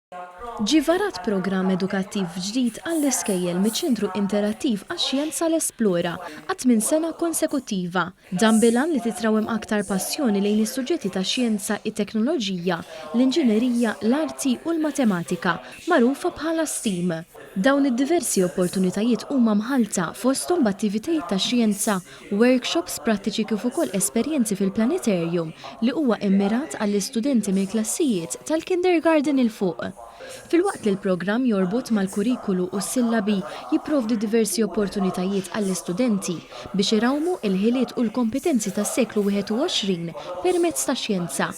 Ġie varat programm edukattiv ġdid għall-iskejjel miċ-Ċentru Interattiv għax-Xjenza l-Esplora għat minn sena konsekuttiva. Dan bilan li titrawem aktar passjoni lejn is-suġġetti ta' xjenza, it-teknoloġija, l-inġinerija, l-arti u l-matematika, magħrufa bħala STEAM. Dawn id-diversi opportunitajiet huma mħalta fosthom b'attivitajiet ta' xjenza, workshops prattiċi kif ukoll esperjenzi fil-planetarjum li huwa immirat għall-istudenti mill-klassijiet tal-kindergarten il fuq. Fil-waqt li l-programm jorbot mal-kurikulu u s-sillabi jipprovdi diversi opportunitajiet għall-istudenti biex irawmu il-ħiliet u l-kompetenzi tas-seklu 21 permezz ta' xjenza.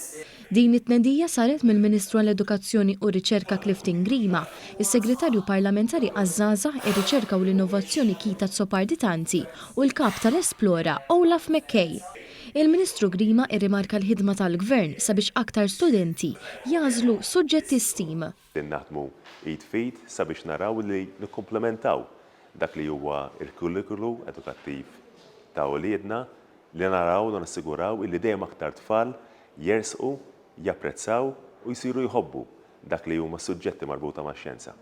Din it-tnedija saret mill-Ministru għall-Edukazzjoni u Riċerka Clifton Grima, is-Segretarju Parlamentari għaż-Żgħażagħ, ir-Riċerka u l-Innovazzjoni Kita Tsoparditanti u l-Kap tal-Esplora Olaf McKay. Il-Ministru Grima irrimarka l-ħidma tal-Gvern sabiex aktar studenti jażlu suġġetti STEAM. Naħdmu id-fit sabiex naraw li nikkomplementaw dak li huwa il-kurrikulu edukattiv ta' uliedna li naraw u nassiguraw li dejjem aktar tfal jersqu, japprezzaw u jsiru jħobbu dak li huma suġġetti marbuta max-xjenza.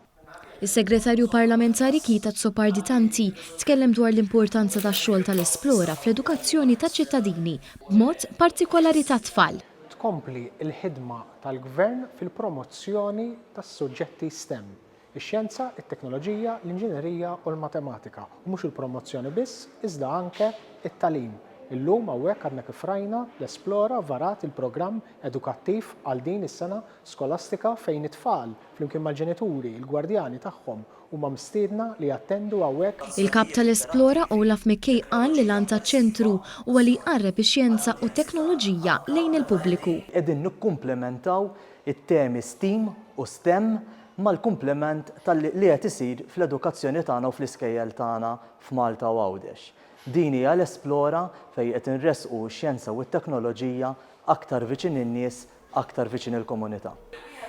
Is-Segretarju Parlamentari Kita Tsoparditanti tkellem dwar l-importanza tax-xogħol tal-Esplora fl-edukazzjoni taċ-ċittadini b'mod partikolari tat-tfal. Tkompli l-ħidma tal-Gvern fil-promozzjoni tas-suġġetti STEM, ix-xjenza, it-teknoloġija, l-inġinerija u l-matematika, u mhux il-promozzjoni biss, iżda anke it-tagħlim. Illum hawnhekk għadna kif rajna l-Esplora varat il-programm edukattiv għal din is-sena skolastika fejn it-tfal flimkien mal-ġenituri, il-gwardjani tagħhom huma mistiedna li jattendu hawnhekk. Il-Kap tal-Esplora Olaf McKay qal li lan taċ-ċentru huwa li jqarreb ix-xjenza u t-teknoloġija lejn il-pubbliku. Qegħdin nikkumplementaw it-temi STEAM u STEM mal-kumplement li qed isir fl-edukazzjoni tagħna u fl-iskejjel tagħna f'Malta u Għawdex. Din hija l-Esplora fejn qed inresqu x-xjenza u t-teknoloġija aktar viċin in-nies, aktar viċin il-komunità.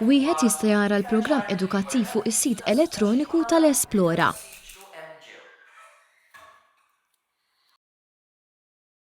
Wieħed jista' jara l-programm edukattiv fuq is-sit elettroniku tal-Esplora.